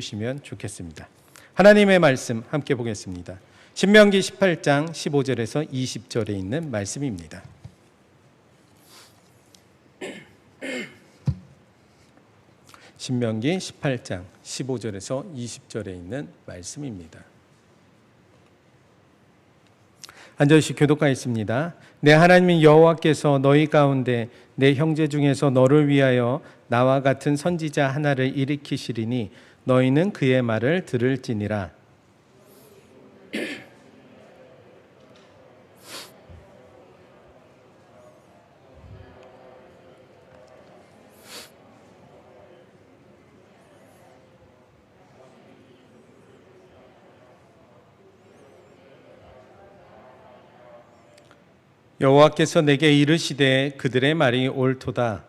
주시면 좋겠습니다. 하나님의 말씀 함께 보겠습니다. 신명기 18장 15절에서 20절에 있는 말씀입니다. 신명기 18장 15절에서 20절에 있는 말씀입니다. 앉으시 교독하겠습니다. 내 하나님 여호와께서 너희 가운데 내 형제 중에서 너를 위하여 나와 같은 선지자 하나를 일으키시리니 너희는 그의 말을 들을지니라. 여호와께서 내게 이르시되 그들의 말이 옳도다.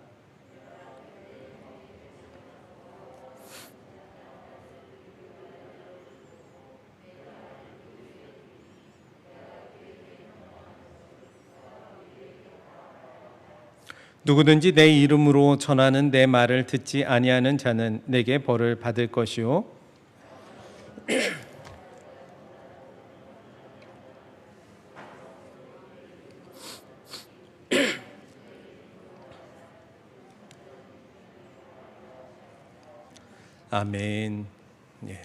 누구든지 내 이름으로 전하는 내 말을 듣지 아니하는 자는 내게 벌을 받을 것이요 아멘. 예.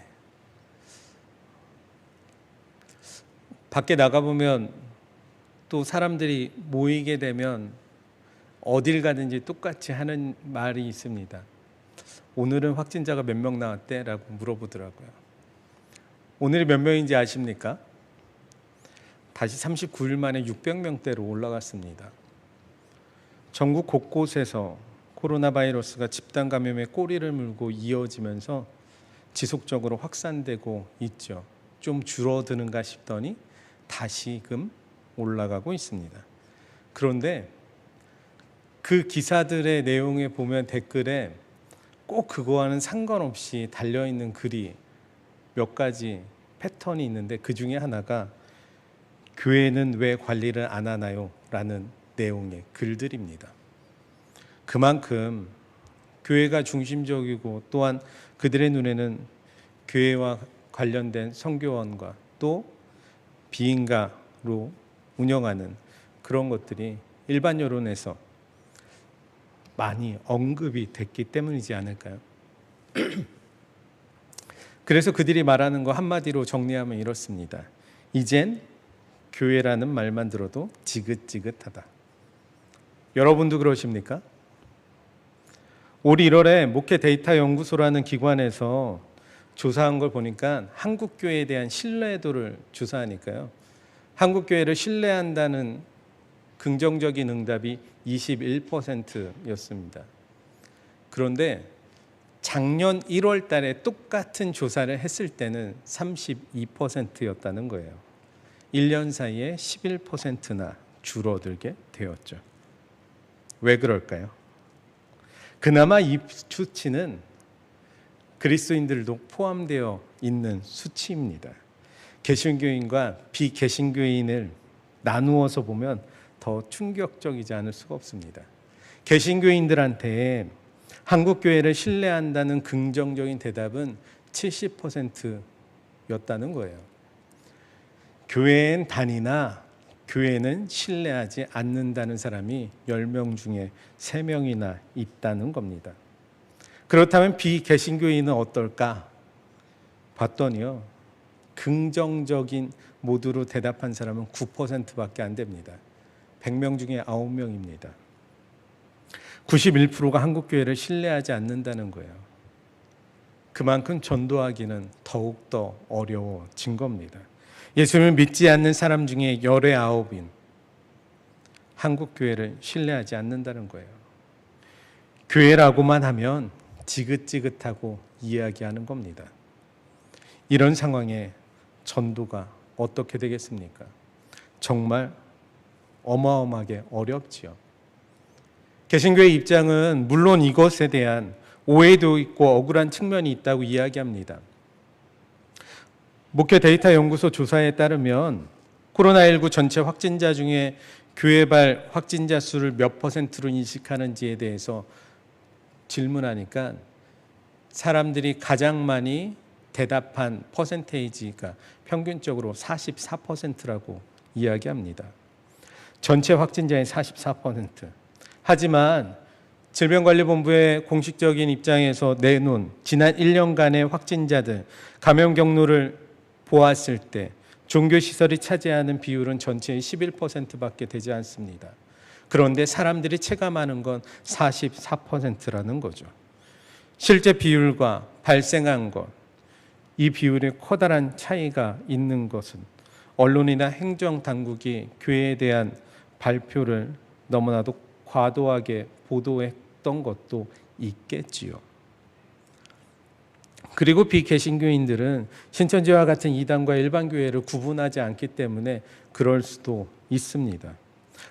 밖에 나가보면 또 사람들이 모이게 되면 어딜 가든지 똑같이 하는 말이 있습니다. 오늘은 확진자가 몇 명 나왔대? 라고 물어보더라고요. 오늘이 몇 명인지 아십니까? 다시 39일 만에 600명대로 올라갔습니다. 전국 곳곳에서 코로나 바이러스가 집단 감염의 꼬리를 물고 이어지면서 지속적으로 확산되고 있죠. 좀 줄어드는가 싶더니 다시금 올라가고 있습니다. 그런데 그 기사들의 내용에 보면 댓글에 꼭 그거와는 상관없이 달려있는 글이 몇 가지 패턴이 있는데 그 중에 하나가 교회는 왜 관리를 안 하나요? 라는 내용의 글들입니다. 그만큼 교회가 중심적이고 또한 그들의 눈에는 교회와 관련된 선교원과 또 비인가로 운영하는 그런 것들이 일반 여론에서 많이 언급이 됐기 때문이지 않을까요? 그래서 그들이 말하는 거 한마디로 정리하면 이렇습니다. 이젠 교회라는 말만 들어도 지긋지긋하다. 여러분도 그러십니까? 올 1월에 목회 데이터 연구소라는 기관에서 조사한 걸 보니까 한국교회에 대한 신뢰도를 조사하니까요. 한국교회를 신뢰한다는 긍정적인 응답이 21%였습니다. 그런데 작년 1월 달에 똑같은 조사를 했을 때는 32%였다는 거예요. 1년 사이에 11%나 줄어들게 되었죠. 왜 그럴까요? 그나마 이 수치는 그리스도인들도 포함되어 있는 수치입니다. 개신교인과 비개신교인을 나누어서 보면 더 충격적이지 않을 수가 없습니다. 개신교인들한테 한국교회를 신뢰한다는 긍정적인 대답은 70%였다는 거예요. 교회엔 다니나 교회는 신뢰하지 않는다는 사람이 10명 중에 3명이나 있다는 겁니다. 그렇다면 비개신교인은 어떨까? 봤더니요. 긍정적인 모드로 대답한 사람은 9%밖에 안 됩니다. 100명 중에 9명입니다. 91%가 한국교회를 신뢰하지 않는다는 거예요. 그만큼 전도하기는 더욱더 어려워진 겁니다. 예수님을 믿지 않는 사람 중에 19인 한국교회를 신뢰하지 않는다는 거예요. 교회라고만 하면 지긋지긋하고 이야기하는 겁니다. 이런 상황에 전도가 어떻게 되겠습니까? 정말 어마어마하게 어렵지요. 개신교의 입장은 물론 이것에 대한 오해도 있고 억울한 측면이 있다고 이야기합니다. 목회 데이터 연구소 조사에 따르면 코로나19 전체 확진자 중에 교회발 확진자 수를 몇 %로 인식하는지에 대해서 질문하니까 사람들이 가장 많이 대답한 퍼센테이지가 평균적으로 44%라고 이야기합니다. 전체 확진자의 44%. 하지만 질병관리본부의 공식적인 입장에서 내놓은 지난 1년간의 확진자들, 감염 경로를 보았을 때 종교시설이 차지하는 비율은 전체의 11%밖에 되지 않습니다. 그런데 사람들이 체감하는 건 44%라는 거죠. 실제 비율과 발생한 것, 이 비율에 커다란 차이가 있는 것은 언론이나 행정당국이 교회에 대한 발표를 너무나도 과도하게 보도했던 것도 있겠지요. 그리고 비개신교인들은 신천지와 같은 이단과 일반 교회를 구분하지 않기 때문에 그럴 수도 있습니다.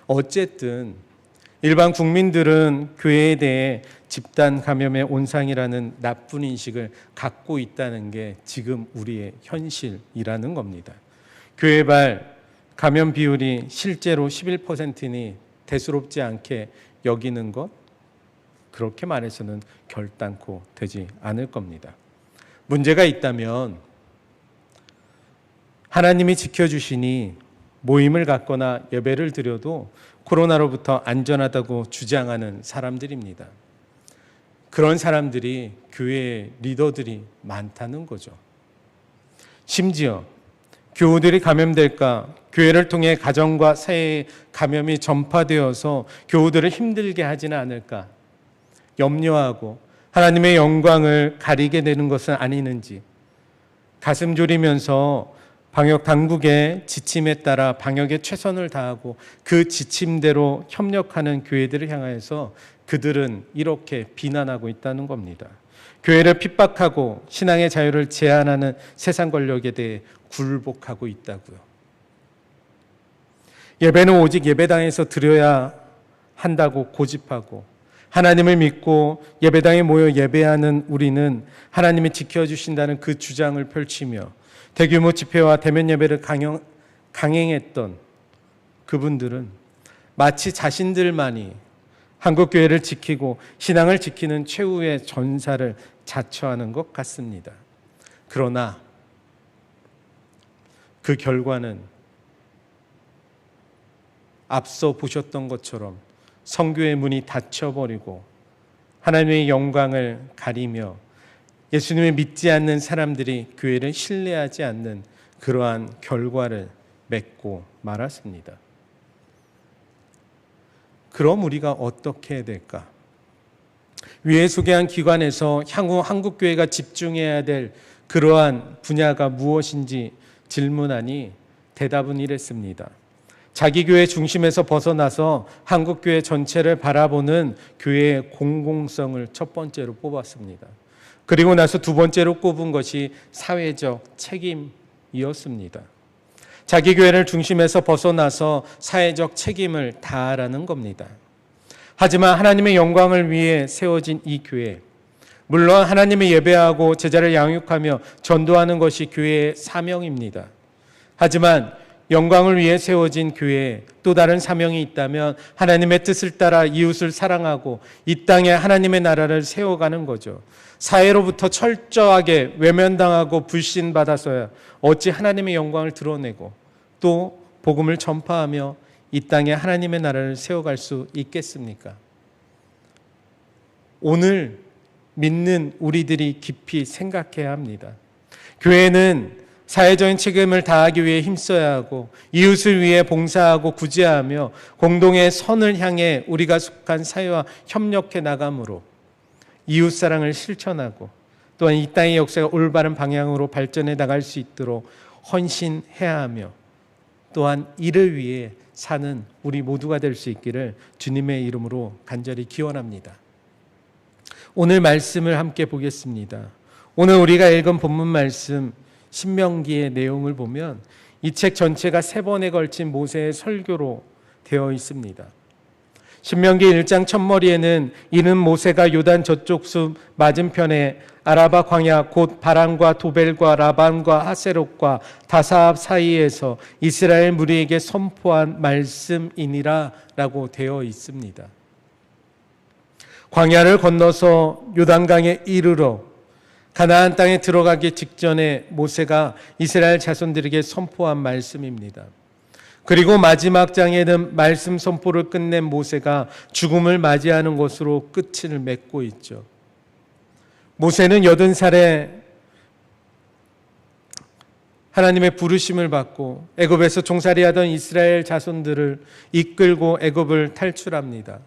어쨌든 일반 국민들은 교회에 대해 집단 감염의 온상이라는 나쁜 인식을 갖고 있다는 게 지금 우리의 현실이라는 겁니다. 교회발 감염 비율이 실제로 11%니 대수롭지 않게 여기는 것, 그렇게 말해서는 결단코 되지 않을 겁니다. 문제가 있다면 하나님이 지켜주시니 모임을 갖거나 예배를 드려도 코로나로부터 안전하다고 주장하는 사람들입니다. 그런 사람들이 교회의 리더들이 많다는 거죠. 심지어 교우들이 감염될까, 교회를 통해 가정과 사회에 감염이 전파되어서 교우들을 힘들게 하지는 않을까 염려하고 하나님의 영광을 가리게 되는 것은 아니는지 가슴 졸이면서 방역 당국의 지침에 따라 방역에 최선을 다하고 그 지침대로 협력하는 교회들을 향해서 그들은 이렇게 비난하고 있다는 겁니다. 교회를 핍박하고 신앙의 자유를 제한하는 세상 권력에 대해 굴복하고 있다고요. 예배는 오직 예배당에서 드려야 한다고 고집하고 하나님을 믿고 예배당에 모여 예배하는 우리는 하나님이 지켜주신다는 그 주장을 펼치며 대규모 집회와 대면 예배를 강행했던 그분들은 마치 자신들만이 한국교회를 지키고 신앙을 지키는 최후의 전사를 자처하는 것 같습니다. 그러나 그 결과는 앞서 보셨던 것처럼 성교의 문이 닫혀버리고 하나님의 영광을 가리며 예수님을 믿지 않는 사람들이 교회를 신뢰하지 않는 그러한 결과를 맺고 말았습니다. 그럼 우리가 어떻게 해야 될까? 위에 소개한 기관에서 향후 한국교회가 집중해야 될 그러한 분야가 무엇인지 질문하니 대답은 이랬습니다. 자기 교회 중심에서 벗어나서 한국교회 전체를 바라보는 교회의 공공성을 첫 번째로 뽑았습니다. 그리고 나서 두 번째로 꼽은 것이 사회적 책임이었습니다. 자기 교회를 중심에서 벗어나서 사회적 책임을 다하라는 겁니다. 하지만 하나님의 영광을 위해 세워진 이 교회, 물론 하나님을 예배하고 제자를 양육하며 전도하는 것이 교회의 사명입니다. 하지만 영광을 위해 세워진 교회에 또 다른 사명이 있다면 하나님의 뜻을 따라 이웃을 사랑하고 이 땅에 하나님의 나라를 세워가는 거죠. 사회로부터 철저하게 외면당하고 불신받아서야 어찌 하나님의 영광을 드러내고 또 복음을 전파하며 이 땅에 하나님의 나라를 세워갈 수 있겠습니까? 오늘 믿는 우리들이 깊이 생각해야 합니다. 교회는 사회적인 책임을 다하기 위해 힘써야 하고 이웃을 위해 봉사하고 구제하며 공동의 선을 향해 우리가 속한 사회와 협력해 나감으로 이웃사랑을 실천하고 또한 이 땅의 역사가 올바른 방향으로 발전해 나갈 수 있도록 헌신해야 하며 또한 이를 위해 사는 우리 모두가 될 수 있기를 주님의 이름으로 간절히 기원합니다. 오늘 말씀을 함께 보겠습니다. 오늘 우리가 읽은 본문 말씀 신명기의 내용을 보면 이 책 전체가 3번에 걸친 모세의 설교로 되어 있습니다. 신명기 1장 첫머리에는 이는 모세가 요단 저쪽 숲 맞은편에 아라바 광야 곧 바란과 도벨과 라반과 하세롯과 다사압 사이에서 이스라엘 무리에게 선포한 말씀이니라 라고 되어 있습니다. 광야를 건너서 요단강에 이르러 가나안 땅에 들어가기 직전에 모세가 이스라엘 자손들에게 선포한 말씀입니다. 그리고 마지막 장에는 말씀 선포를 끝낸 모세가 죽음을 맞이하는 것으로 끝을 맺고 있죠. 모세는 80살에 하나님의 부르심을 받고 애굽에서 종살이하던 이스라엘 자손들을 이끌고 애굽을 탈출합니다.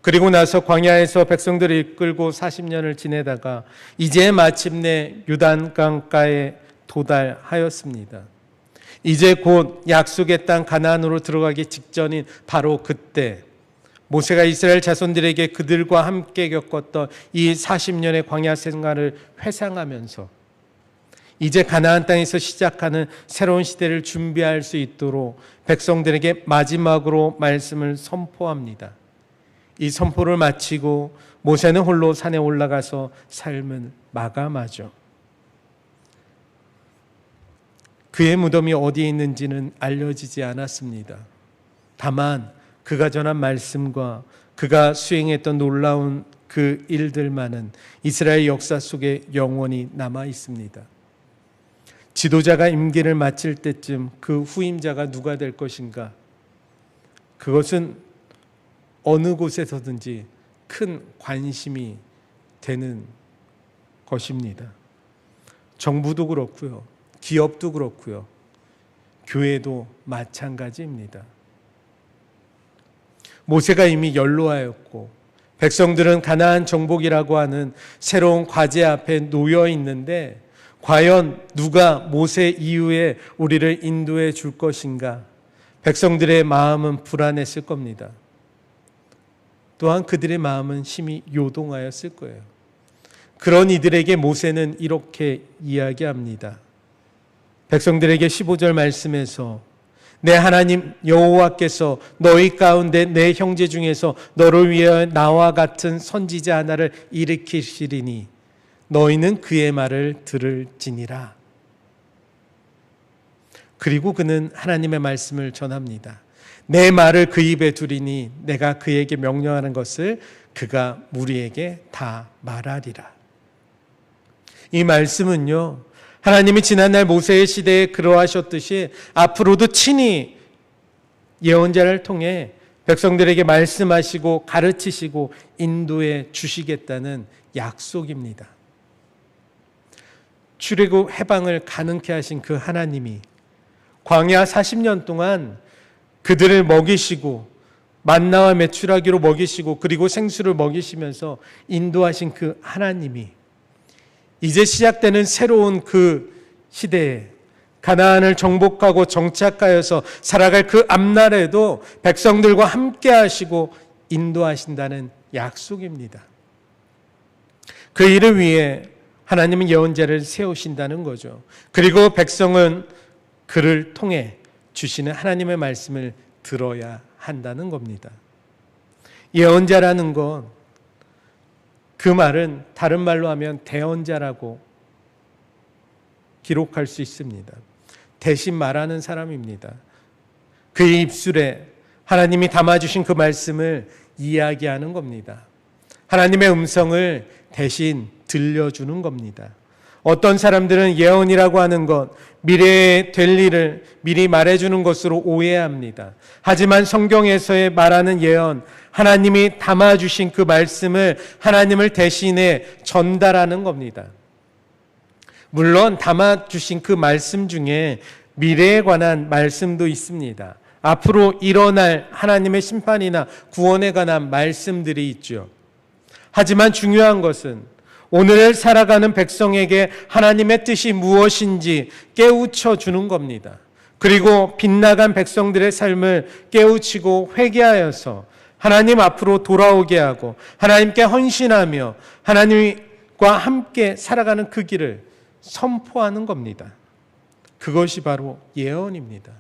그리고 나서 광야에서 백성들을 이끌고 40년을 지내다가 이제 마침내 요단강가에 도달하였습니다. 이제 곧 약속의 땅 가나안으로 들어가기 직전인 바로 그때 모세가 이스라엘 자손들에게 그들과 함께 겪었던 이 40년의 광야 생활을 회상하면서 이제 가나안 땅에서 시작하는 새로운 시대를 준비할 수 있도록 백성들에게 마지막으로 말씀을 선포합니다. 이 선포를 마치고 모세는 홀로 산에 올라가서 삶을 마감하죠. 그의 무덤이 어디에 있는지는 알려지지 않았습니다. 다만 그가 전한 말씀과 그가 수행했던 놀라운 그 일들만은 이스라엘 역사 속에 영원히 남아 있습니다. 지도자가 임기를 마칠 때쯤 그 후임자가 누가 될 것인가? 그것은 어느 곳에서든지 큰 관심이 되는 것입니다. 정부도 그렇고요. 기업도 그렇고요. 교회도 마찬가지입니다. 모세가 이미 연로하였고 백성들은 가나안 정복이라고 하는 새로운 과제 앞에 놓여 있는데 과연 누가 모세 이후에 우리를 인도해 줄 것인가? 백성들의 마음은 불안했을 겁니다. 또한 그들의 마음은 심히 요동하였을 거예요. 그런 이들에게 모세는 이렇게 이야기합니다. 백성들에게 15절 말씀에서 내 하나님 여호와께서 너희 가운데 내 형제 중에서 너를 위하여 나와 같은 선지자 하나를 일으키시리니 너희는 그의 말을 들을지니라. 그리고 그는 하나님의 말씀을 전합니다. 내 말을 그 입에 두리니 내가 그에게 명령하는 것을 그가 우리에게 다 말하리라. 이 말씀은요, 하나님이 지난날 모세의 시대에 그러하셨듯이 앞으로도 친히 예언자를 통해 백성들에게 말씀하시고 가르치시고 인도해 주시겠다는 약속입니다. 출애굽 해방을 가능케 하신 그 하나님이 광야 40년 동안 그들을 먹이시고 만나와 메추라기로 먹이시고 그리고 생수를 먹이시면서 인도하신 그 하나님이 이제 시작되는 새로운 그 시대에 가나안을 정복하고 정착하여서 살아갈 그 앞날에도 백성들과 함께 하시고 인도하신다는 약속입니다. 그 일을 위해 하나님은 예언자를 세우신다는 거죠. 그리고 백성은 그를 통해 주시는 하나님의 말씀을 들어야 한다는 겁니다. 예언자라는 것, 그 말은 다른 말로 하면 대언자라고 기록할 수 있습니다. 대신 말하는 사람입니다. 그의 입술에 하나님이 담아주신 그 말씀을 이야기하는 겁니다. 하나님의 음성을 대신 들려주는 겁니다. 어떤 사람들은 예언이라고 하는 것, 미래에 될 일을 미리 말해주는 것으로 오해합니다. 하지만 성경에서의 말하는 예언, 하나님이 담아주신 그 말씀을 하나님을 대신해 전달하는 겁니다. 물론 담아주신 그 말씀 중에 미래에 관한 말씀도 있습니다. 앞으로 일어날 하나님의 심판이나 구원에 관한 말씀들이 있죠. 하지만 중요한 것은 오늘을 살아가는 백성에게 하나님의 뜻이 무엇인지 깨우쳐 주는 겁니다. 그리고 빗나간 백성들의 삶을 깨우치고 회개하여서 하나님 앞으로 돌아오게 하고 하나님께 헌신하며 하나님과 함께 살아가는 그 길을 선포하는 겁니다. 그것이 바로 예언입니다.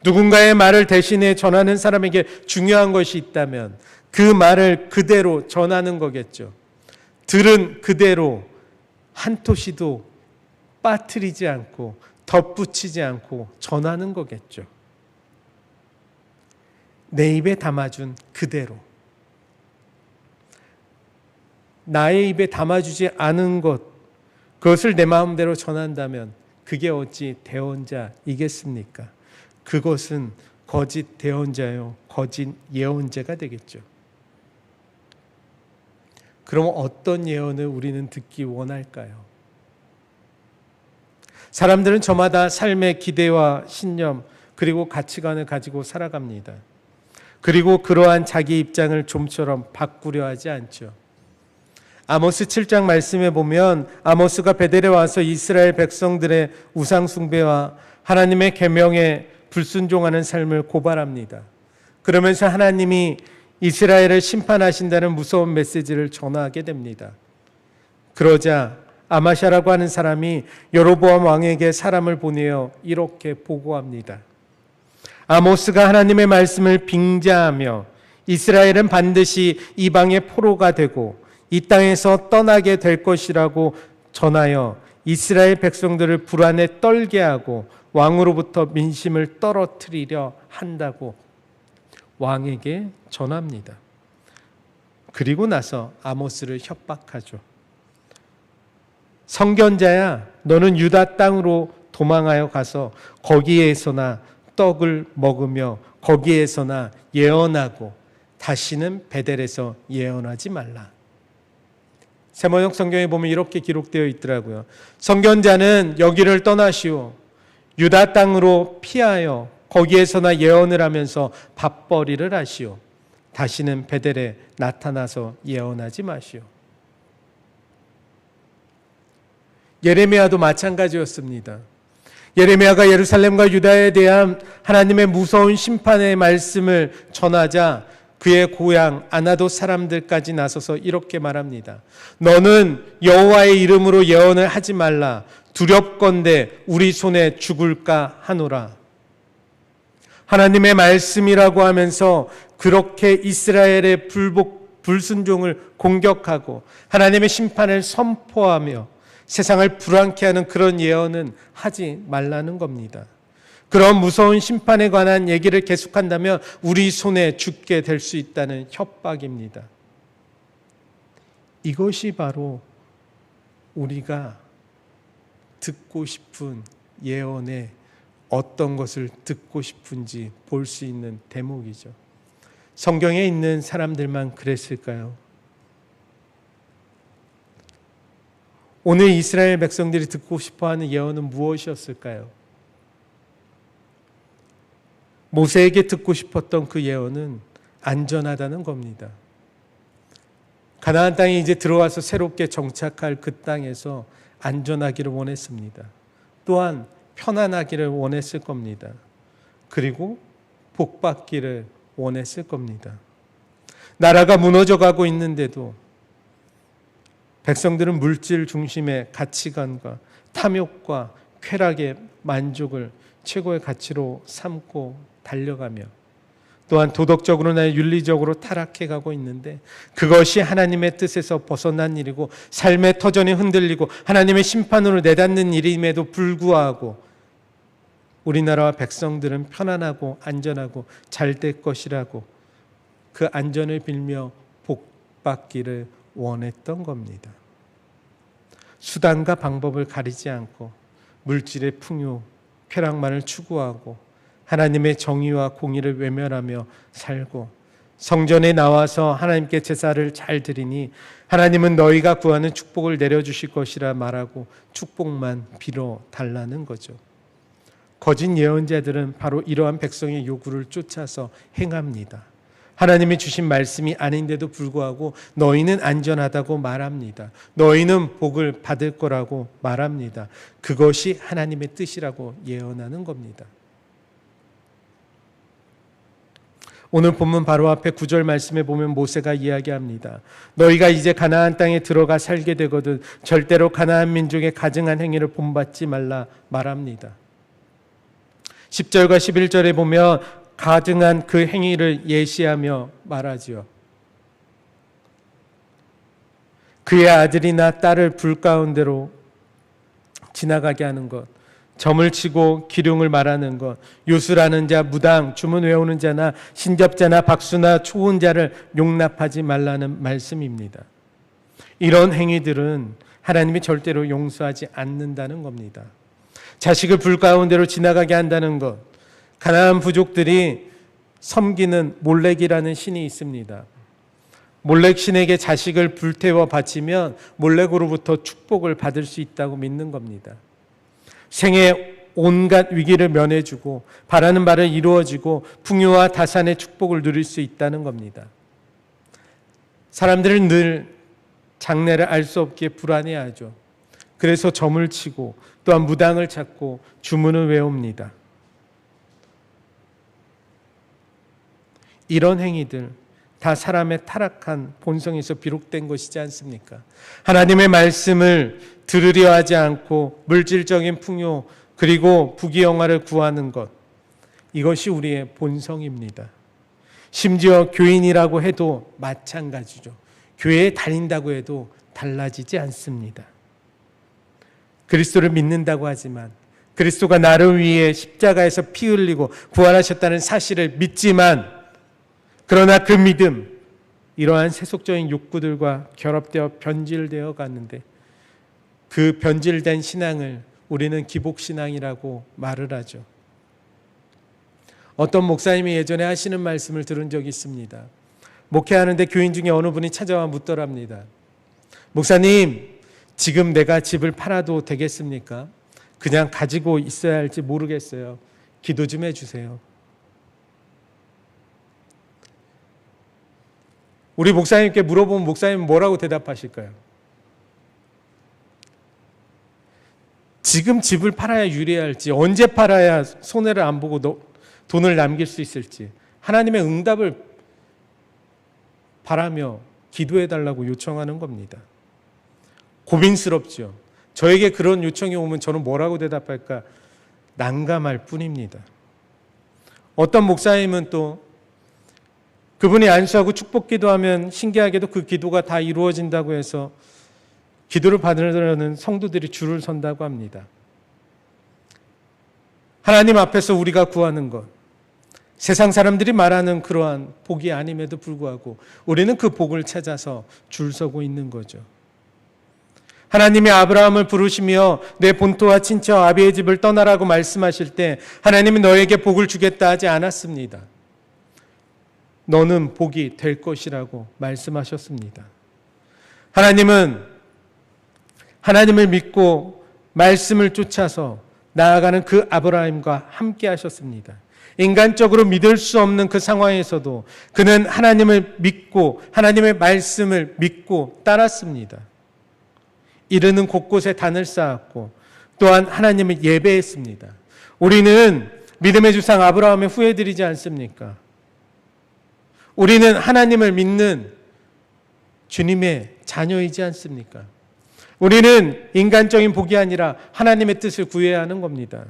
누군가의 말을 대신해 전하는 사람에게 중요한 것이 있다면 그 말을 그대로 전하는 거겠죠. 들은 그대로 한 토시도 빠뜨리지 않고 덧붙이지 않고 전하는 거겠죠. 내 입에 담아준 그대로. 나의 입에 담아주지 않은 것, 그것을 내 마음대로 전한다면 그게 어찌 대언자이겠습니까? 그것은 거짓 대언자요, 거짓 예언자가 되겠죠. 그럼 어떤 예언을 우리는 듣기 원할까요? 사람들은 저마다 삶의 기대와 신념 그리고 가치관을 가지고 살아갑니다. 그리고 그러한 자기 입장을 좀처럼 바꾸려 하지 않죠. 아모스 7장 말씀에 보면 아모스가 베델에 와서 이스라엘 백성들의 우상 숭배와 하나님의 계명에 불순종하는 삶을 고발합니다. 그러면서 하나님이 이스라엘을 심판하신다는 무서운 메시지를 전하게 됩니다. 그러자 아마샤라고 하는 사람이 여로보암 왕에게 사람을 보내어 이렇게 보고합니다. 아모스가 하나님의 말씀을 빙자하며 이스라엘은 반드시 이방의 포로가 되고 이 땅에서 떠나게 될 것이라고 전하여 이스라엘 백성들을 불안에 떨게 하고 왕으로부터 민심을 떨어뜨리려 한다고 왕에게 전합니다. 그리고 나서 아모스를 협박하죠. 선견자야, 너는 유다 땅으로 도망하여 가서 거기에서나 떡을 먹으며 거기에서나 예언하고 다시는 베델에서 예언하지 말라. 세번역 성경에 보면 이렇게 기록되어 있더라고요. 선견자는 여기를 떠나시오. 유다 땅으로 피하여 거기에서나 예언을 하면서 밥벌이를 하시오. 다시는 베델에 나타나서 예언하지 마시오. 예레미야도 마찬가지였습니다. 예레미야가 예루살렘과 유다에 대한 하나님의 무서운 심판의 말씀을 전하자 그의 고향 아나도 사람들까지 나서서 이렇게 말합니다. 너는 여호와의 이름으로 예언을 하지 말라. 두렵건대 우리 손에 죽을까 하노라. 하나님의 말씀이라고 하면서 그렇게 이스라엘의 불순종을 공격하고 하나님의 심판을 선포하며 세상을 불안케 하는 그런 예언은 하지 말라는 겁니다. 그런 무서운 심판에 관한 얘기를 계속한다면 우리 손에 죽게 될 수 있다는 협박입니다. 이것이 바로 우리가 듣고 싶은 예언의 어떤 것을 듣고 싶은지 볼 수 있는 대목이죠. 성경에 있는 사람들만 그랬을까요? 오늘 이스라엘 백성들이 듣고 싶어하는 예언은 무엇이었을까요? 모세에게 듣고 싶었던 그 예언은 안전하다는 겁니다. 가나안 땅에 이제 들어와서 새롭게 정착할 그 땅에서 안전하기를 원했습니다. 또한 편안하기를 원했을 겁니다. 그리고 복받기를 원했을 겁니다. 나라가 무너져가고 있는데도 백성들은 물질 중심의 가치관과 탐욕과 쾌락의 만족을 최고의 가치로 삼고 달려가며 또한 도덕적으로나 윤리적으로 타락해가고 있는데 그것이 하나님의 뜻에서 벗어난 일이고 삶의 터전이 흔들리고 하나님의 심판으로 내닫는 일임에도 불구하고 우리나라와 백성들은 편안하고 안전하고 잘 될 것이라고 그 안전을 빌며 복받기를 원했던 겁니다. 수단과 방법을 가리지 않고 물질의 풍요, 쾌락만을 추구하고 하나님의 정의와 공의를 외면하며 살고 성전에 나와서 하나님께 제사를 잘 드리니 하나님은 너희가 구하는 축복을 내려주실 것이라 말하고 축복만 빌어 달라는 거죠. 거짓 예언자들은 바로 이러한 백성의 요구를 쫓아서 행합니다. 하나님이 주신 말씀이 아닌데도 불구하고 너희는 안전하다고 말합니다. 너희는 복을 받을 거라고 말합니다. 그것이 하나님의 뜻이라고 예언하는 겁니다. 오늘 본문 바로 앞에 9절 말씀에 보면 모세가 이야기합니다. 너희가 이제 가나안 땅에 들어가 살게 되거든 절대로 가나안 민족의 가증한 행위를 본받지 말라 말합니다. 10절과 11절에 보면 가증한 그 행위를 예시하며 말하지요. 그의 아들이나 딸을 불 가운데로 지나가게 하는 것, 점을 치고 기륭을 말하는 것, 요술하는 자, 무당, 주문 외우는 자나 신접자나 박수나 초혼자를 용납하지 말라는 말씀입니다. 이런 행위들은 하나님이 절대로 용서하지 않는다는 겁니다. 자식을 불 가운데로 지나가게 한다는 것, 가나안 부족들이 섬기는 몰렉이라는 신이 있습니다. 몰렉 신에게 자식을 불태워 바치면 몰렉으로부터 축복을 받을 수 있다고 믿는 겁니다. 생애 온갖 위기를 면해주고 바라는 바를 이루어지고 풍요와 다산의 축복을 누릴 수 있다는 겁니다. 사람들은 늘 장래를 알 수 없기에 불안해하죠. 그래서 점을 치고 또한 무당을 찾고 주문을 외웁니다. 이런 행위들 다 사람의 타락한 본성에서 비롯된 것이지 않습니까? 하나님의 말씀을 들으려 하지 않고 물질적인 풍요 그리고 부귀영화를 구하는 것, 이것이 우리의 본성입니다. 심지어 교인이라고 해도 마찬가지죠. 교회에 다닌다고 해도 달라지지 않습니다. 그리스도를 믿는다고 하지만, 그리스도가 나를 위해 십자가에서 피 흘리고 부활하셨다는 사실을 믿지만, 그러나 그 믿음, 이러한 세속적인 욕구들과 결합되어 변질되어 갔는데, 그 변질된 신앙을 우리는 기복신앙이라고 말을 하죠. 어떤 목사님이 예전에 하시는 말씀을 들은 적이 있습니다. 목회하는데 교인 중에 어느 분이 찾아와 묻더랍니다. 목사님, 지금 내가 집을 팔아도 되겠습니까? 그냥 가지고 있어야 할지 모르겠어요. 기도 좀 해주세요. 우리 목사님께 물어보면 목사님은 뭐라고 대답하실까요? 지금 집을 팔아야 유리할지, 언제 팔아야 손해를 안 보고 돈을 남길 수 있을지 하나님의 응답을 바라며 기도해달라고 요청하는 겁니다. 고민스럽죠. 저에게 그런 요청이 오면 저는 뭐라고 대답할까? 난감할 뿐입니다. 어떤 목사님은 또 그분이 안수하고 축복 기도하면 신기하게도 그 기도가 다 이루어진다고 해서 기도를 받으려는 성도들이 줄을 선다고 합니다. 하나님 앞에서 우리가 구하는 것, 세상 사람들이 말하는 그러한 복이 아님에도 불구하고 우리는 그 복을 찾아서 줄 서고 있는 거죠. 하나님이 아브라함을 부르시며 내 본토와 친척 아비의 집을 떠나라고 말씀하실 때 하나님이 너에게 복을 주겠다 하지 않았습니다. 너는 복이 될 것이라고 말씀하셨습니다. 하나님은 하나님을 믿고 말씀을 쫓아서 나아가는 그 아브라함과 함께 하셨습니다. 인간적으로 믿을 수 없는 그 상황에서도 그는 하나님을 믿고 하나님의 말씀을 믿고 따랐습니다. 이르는 곳곳에 단을 쌓았고 또한 하나님을 예배했습니다. 우리는 믿음의 주상 아브라함의 후예들이지 않습니까? 우리는 하나님을 믿는 주님의 자녀이지 않습니까? 우리는 인간적인 복이 아니라 하나님의 뜻을 구해야 하는 겁니다.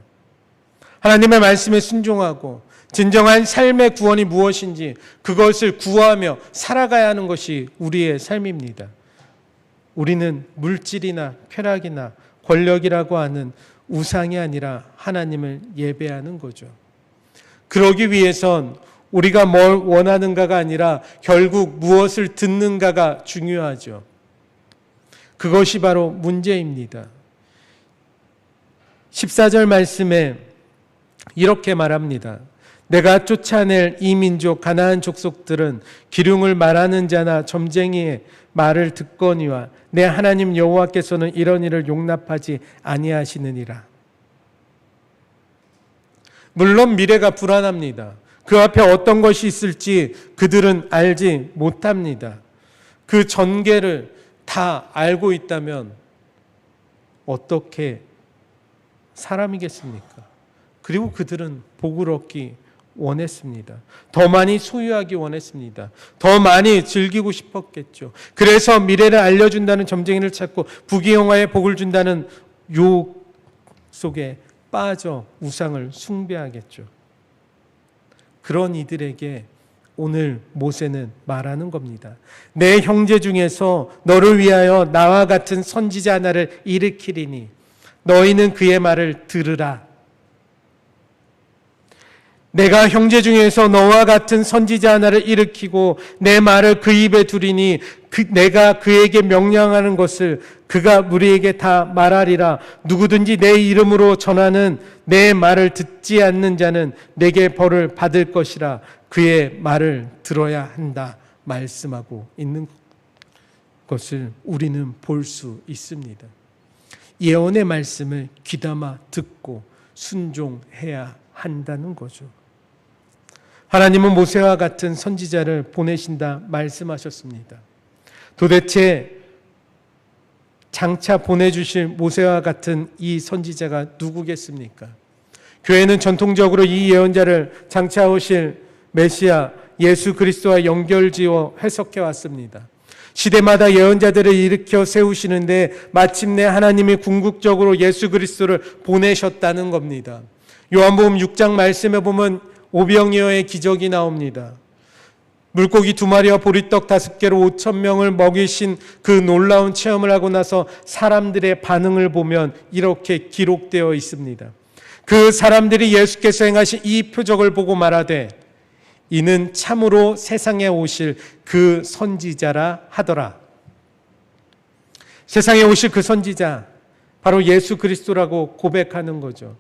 하나님의 말씀에 순종하고 진정한 삶의 구원이 무엇인지 그것을 구하며 살아가야 하는 것이 우리의 삶입니다. 우리는 물질이나 쾌락이나 권력이라고 하는 우상이 아니라 하나님을 예배하는 거죠. 그러기 위해선 우리가 뭘 원하는가가 아니라 결국 무엇을 듣는가가 중요하죠. 그것이 바로 문제입니다. 14절 말씀에 이렇게 말합니다. 내가 쫓아낼 이 민족 가나안 족속들은 기륭을 말하는 자나 점쟁이의 말을 듣거니와 내 하나님 여호와께서는 이런 일을 용납하지 아니하시느니라. 물론 미래가 불안합니다. 그 앞에 어떤 것이 있을지 그들은 알지 못합니다. 그 전개를 다 알고 있다면 어떻게 사람이겠습니까? 그리고 그들은 복을 얻기 원했습니다. 더 많이 소유하기 원했습니다. 더 많이 즐기고 싶었겠죠. 그래서 미래를 알려준다는 점쟁이를 찾고 부귀영화에 복을 준다는 유혹 속에 빠져 우상을 숭배하겠죠. 그런 이들에게 오늘 모세는 말하는 겁니다. 내 형제 중에서 너를 위하여 나와 같은 선지자 하나를 일으키리니 너희는 그의 말을 들으라. 내가 형제 중에서 너와 같은 선지자 하나를 일으키고 내 말을 그 입에 두리니 내가 그에게 명령하는 것을 그가 무리에게 다 말하리라. 누구든지 내 이름으로 전하는 내 말을 듣지 않는 자는 내게 벌을 받을 것이라. 그의 말을 들어야 한다 말씀하고 있는 것을 우리는 볼 수 있습니다. 예언의 말씀을 귀담아 듣고 순종해야 한다는 거죠. 하나님은 모세와 같은 선지자를 보내신다 말씀하셨습니다. 도대체 장차 보내주실 모세와 같은 이 선지자가 누구겠습니까? 교회는 전통적으로 이 예언자를 장차 오실 메시아 예수 그리스도와 연결지어 해석해 왔습니다. 시대마다 예언자들을 일으켜 세우시는데 마침내 하나님이 궁극적으로 예수 그리스도를 보내셨다는 겁니다. 요한복음 6장 말씀에 보면 오병이어의 기적이 나옵니다. 물고기 2마리와 보리떡 5개로 5,000명을 먹이신 그 놀라운 체험을 하고 나서 사람들의 반응을 보면 이렇게 기록되어 있습니다. 그 사람들이 예수께서 행하신 이 표적을 보고 말하되 이는 참으로 세상에 오실 그 선지자라 하더라. 세상에 오실 그 선지자, 바로 예수 그리스도라고 고백하는 거죠.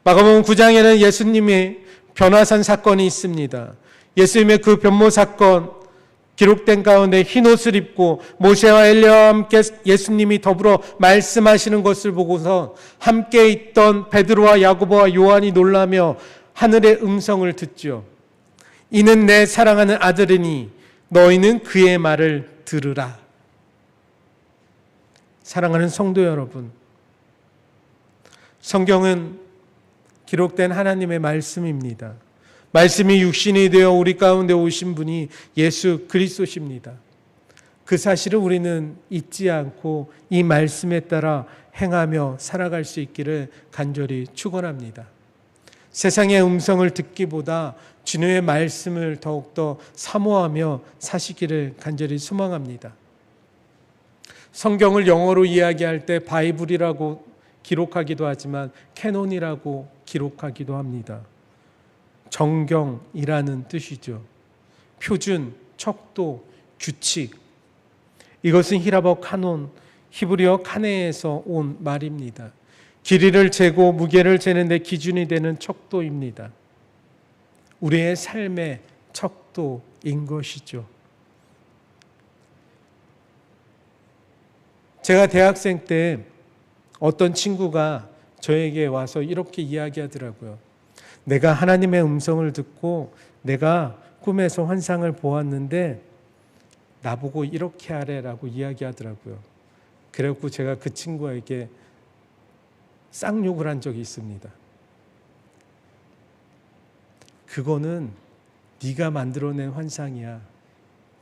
마가복음 9장에는 예수님의 변화산 사건이 있습니다. 예수님의 그 변모 사건 기록된 가운데 흰옷을 입고 모세와 엘리야와 함께 예수님이 더불어 말씀하시는 것을 보고서 함께 있던 베드로와 야고보와 요한이 놀라며 하늘의 음성을 듣죠. 이는 내 사랑하는 아들이니 너희는 그의 말을 들으라. 사랑하는 성도 여러분, 성경은 기록된 하나님의 말씀입니다. 말씀이 육신이 되어 우리 가운데 오신 분이 예수 그리스도십니다. 그 사실을 우리는 잊지 않고 이 말씀에 따라 행하며 살아갈 수 있기를 간절히 축원합니다. 세상의 음성을 듣기보다 주님의 말씀을 더욱더 사모하며 사시기를 간절히 소망합니다. 성경을 영어로 이야기할 때 바이블이라고 기록하기도 하지만 캐논이라고 기록하기도 합니다. 정경이라는 뜻이죠. 표준, 척도, 규칙. 이것은 히라버 카논, 히브리어 카네에서 온 말입니다. 길이를 재고 무게를 재는 데 기준이 되는 척도입니다. 우리의 삶의 척도인 것이죠. 제가 대학생 때 어떤 친구가 저에게 와서 이렇게 이야기하더라고요. 내가 하나님의 음성을 듣고 내가 꿈에서 환상을 보았는데 나보고 이렇게 하래라고 이야기하더라고요. 그래갖고 제가 그 친구에게 쌍욕을 한 적이 있습니다. 그거는 네가 만들어낸 환상이야.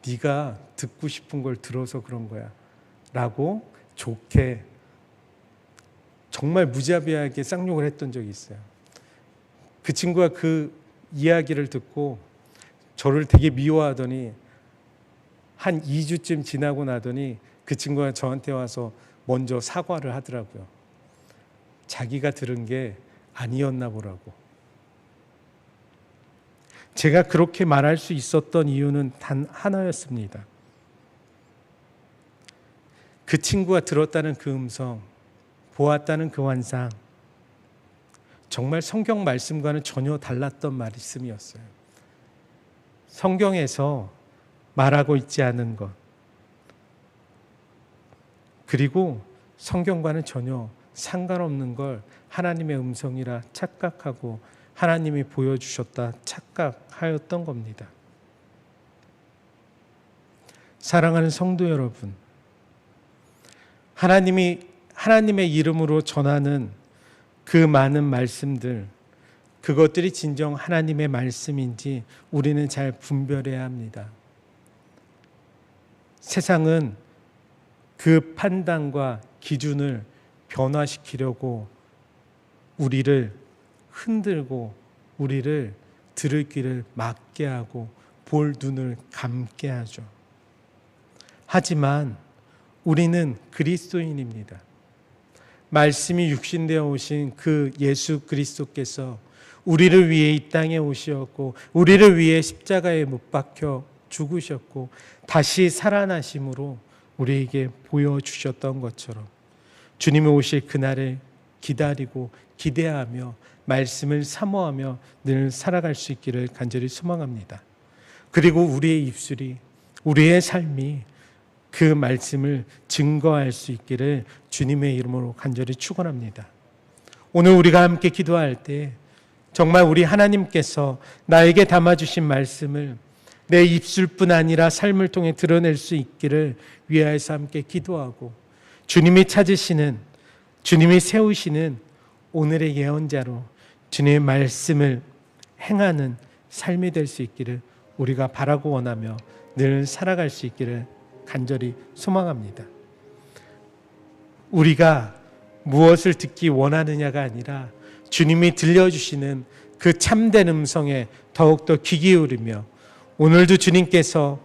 네가 듣고 싶은 걸 들어서 그런 거야. 라고 좋게 정말 무자비하게 쌍욕을 했던 적이 있어요. 그 친구가 그 이야기를 듣고 저를 되게 미워하더니 한 2주쯤 지나고 나더니 그 친구가 저한테 와서 먼저 사과를 하더라고요. 자기가 들은 게 아니었나 보라고. 제가 그렇게 말할 수 있었던 이유는 단 하나였습니다. 그 친구가 들었다는 그 음성, 보았다는 그 환상, 정말 성경 말씀과는 전혀 달랐던 말씀이었어요. 성경에서 말하고 있지 않은 것, 그리고 성경과는 전혀 상관없는 걸 하나님의 음성이라 착각하고 하나님이 보여주셨다 착각하였던 겁니다. 사랑하는 성도 여러분, 하나님의 이름으로 전하는 그 많은 말씀들, 그것들이 진정 하나님의 말씀인지 우리는 잘 분별해야 합니다. 세상은 그 판단과 기준을 변화시키려고 우리를 흔들고 우리를 들을 귀를 막게 하고 볼 눈을 감게 하죠. 하지만 우리는 그리스도인입니다. 말씀이 육신되어 오신 그 예수 그리스도께서 우리를 위해 이 땅에 오셨고 우리를 위해 십자가에 못 박혀 죽으셨고 다시 살아나심으로 우리에게 보여주셨던 것처럼 주님이 오실 그날을 기다리고 기대하며 말씀을 사모하며 늘 살아갈 수 있기를 간절히 소망합니다. 그리고 우리의 입술이, 우리의 삶이 그 말씀을 증거할 수 있기를 주님의 이름으로 간절히 축원합니다. 오늘 우리가 함께 기도할 때 정말 우리 하나님께서 나에게 담아주신 말씀을 내 입술뿐 아니라 삶을 통해 드러낼 수 있기를 위하여서 함께 기도하고 주님이 찾으시는, 주님이 세우시는 오늘의 예언자로 주님의 말씀을 행하는 삶이 될 수 있기를 우리가 바라고 원하며 늘 살아갈 수 있기를 간절히 소망합니다. 우리가 무엇을 듣기 원하느냐가 아니라 주님이 들려주시는 그 참된 음성에 더욱더 귀 기울이며 오늘도 주님께서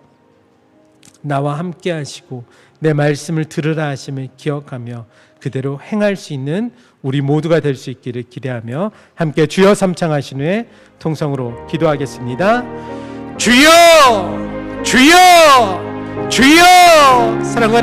나와 함께 하시고 내 말씀을 들으라 하심을 기억하며 그대로 행할 수 있는 우리 모두가 될 수 있기를 기대하며 함께 주여 삼창하신 후에 통성으로 기도하겠습니다. 주여! 주여! 주여! 사랑하는